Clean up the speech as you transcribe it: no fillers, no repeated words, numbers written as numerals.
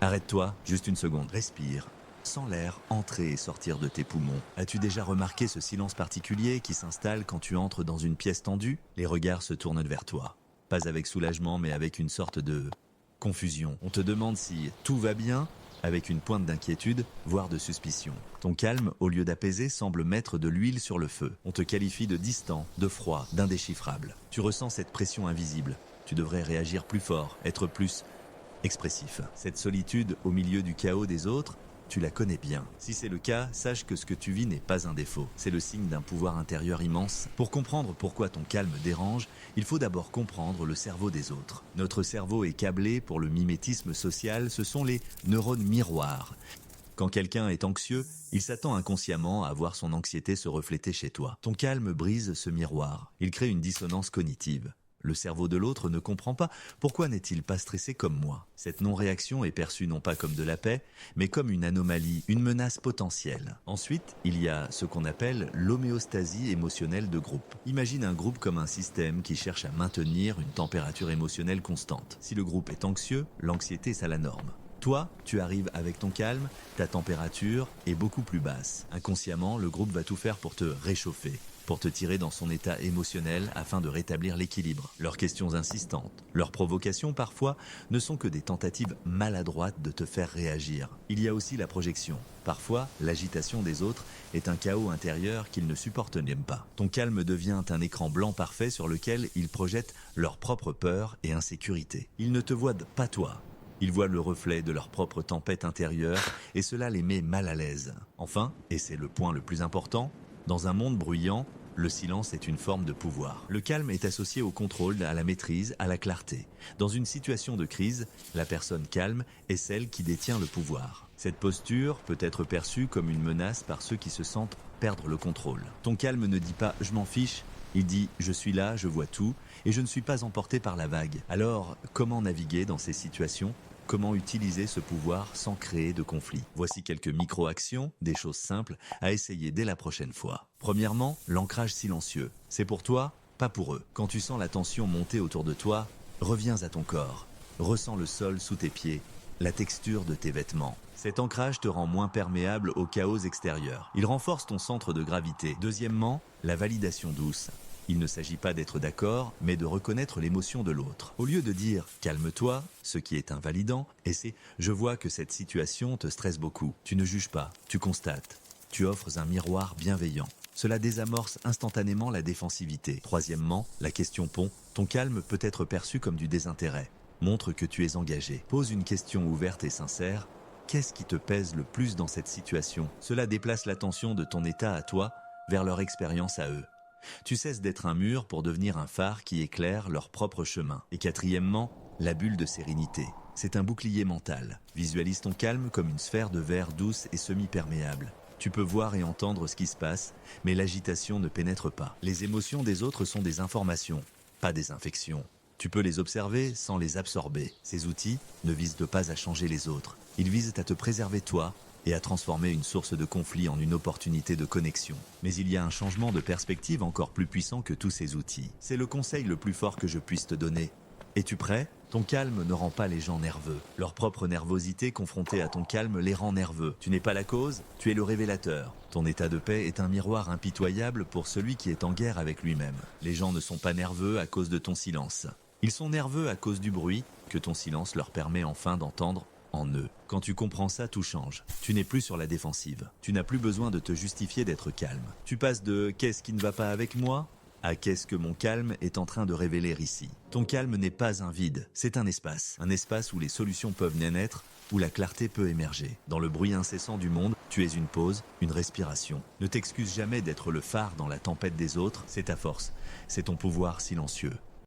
Arrête-toi, juste une seconde, respire. Sens l'air entrer et sortir de tes poumons. As-tu déjà remarqué ce silence particulier qui s'installe quand tu entres dans une pièce tendue? Les regards se tournent vers toi. Pas avec soulagement, mais avec une sorte de confusion. On te demande si tout va bien, avec une pointe d'inquiétude, voire de suspicion. Ton calme, au lieu d'apaiser, semble mettre de l'huile sur le feu. On te qualifie de distant, de froid, d'indéchiffrable. Tu ressens cette pression invisible. Tu devrais réagir plus fort, être plus expressif. Cette solitude au milieu du chaos des autres, tu la connais bien. Si c'est le cas, sache que ce que tu vis n'est pas un défaut. C'est le signe d'un pouvoir intérieur immense. Pour comprendre pourquoi ton calme dérange, il faut d'abord comprendre le cerveau des autres. Notre cerveau est câblé pour le mimétisme social, ce sont les neurones miroirs. Quand quelqu'un est anxieux, il s'attend inconsciemment à voir son anxiété se refléter chez toi. Ton calme brise ce miroir. Il crée une dissonance cognitive. Le cerveau de l'autre ne comprend pas pourquoi n'est-il pas stressé comme moi. Cette non-réaction est perçue non pas comme de la paix, mais comme une anomalie, une menace potentielle. Ensuite, il y a ce qu'on appelle l'homéostasie émotionnelle de groupe. Imagine un groupe comme un système qui cherche à maintenir une température émotionnelle constante. Si le groupe est anxieux, l'anxiété est à la norme. Toi, tu arrives avec ton calme, ta température est beaucoup plus basse. Inconsciemment, le groupe va tout faire pour te réchauffer, pour te tirer dans son état émotionnel afin de rétablir l'équilibre. Leurs questions insistantes, leurs provocations parfois, ne sont que des tentatives maladroites de te faire réagir. Il y a aussi la projection. Parfois, l'agitation des autres est un chaos intérieur qu'ils ne supportent même pas. Ton calme devient un écran blanc parfait sur lequel ils projettent leurs propres peurs et insécurités. Ils ne te voient pas toi. Ils voient le reflet de leur propre tempête intérieure et cela les met mal à l'aise. Enfin, et c'est le point le plus important, dans un monde bruyant, le silence est une forme de pouvoir. Le calme est associé au contrôle, à la maîtrise, à la clarté. Dans une situation de crise, la personne calme est celle qui détient le pouvoir. Cette posture peut être perçue comme une menace par ceux qui se sentent perdre le contrôle. Ton calme ne dit pas « je m'en fiche », il dit « je suis là, je vois tout et je ne suis pas emporté par la vague ». Alors, comment naviguer dans ces situations ? Comment utiliser ce pouvoir sans créer de conflit? Voici quelques micro-actions, des choses simples à essayer dès la prochaine fois. Premièrement, l'ancrage silencieux. C'est pour toi, pas pour eux. Quand tu sens la tension monter autour de toi, reviens à ton corps. Ressens le sol sous tes pieds, la texture de tes vêtements. Cet ancrage te rend moins perméable au chaos extérieur. Il renforce ton centre de gravité. Deuxièmement, la validation douce. Il ne s'agit pas d'être d'accord, mais de reconnaître l'émotion de l'autre. Au lieu de dire « calme-toi », ce qui est invalidant, et c'est « je vois que cette situation te stresse beaucoup ». Tu ne juges pas, tu constates. Tu offres un miroir bienveillant. Cela désamorce instantanément la défensivité. Troisièmement, la question pont. Ton calme peut être perçu comme du désintérêt. Montre que tu es engagé. Pose une question ouverte et sincère. Qu'est-ce qui te pèse le plus dans cette situation? Cela déplace l'attention de ton état à toi vers leur expérience à eux. Tu cesses d'être un mur pour devenir un phare qui éclaire leur propre chemin. Et quatrièmement, la bulle de sérénité. C'est un bouclier mental. Visualise ton calme comme une sphère de verre douce et semi-perméable. Tu peux voir et entendre ce qui se passe, mais l'agitation ne pénètre pas. Les émotions des autres sont des informations, pas des infections. Tu peux les observer sans les absorber. Ces outils ne visent pas à changer les autres. Ils visent à te préserver toi et à transformer une source de conflit en une opportunité de connexion. Mais il y a un changement de perspective encore plus puissant que tous ces outils. C'est le conseil le plus fort que je puisse te donner. Es-tu prêt? Ton calme ne rend pas les gens nerveux. Leur propre nervosité confrontée à ton calme les rend nerveux. Tu n'es pas la cause, tu es le révélateur. Ton état de paix est un miroir impitoyable pour celui qui est en guerre avec lui-même. Les gens ne sont pas nerveux à cause de ton silence. Ils sont nerveux à cause du bruit que ton silence leur permet enfin d'entendre en eux. Quand tu comprends ça, tout change. Tu n'es plus sur la défensive. Tu n'as plus besoin de te justifier d'être calme. Tu passes de « qu'est-ce qui ne va pas avec moi ?» à « qu'est-ce que mon calme est en train de révéler ici ?» Ton calme n'est pas un vide, c'est un espace. Un espace où les solutions peuvent naître, où la clarté peut émerger. Dans le bruit incessant du monde, tu es une pause, une respiration. Ne t'excuse jamais d'être le phare dans la tempête des autres, c'est ta force, c'est ton pouvoir silencieux.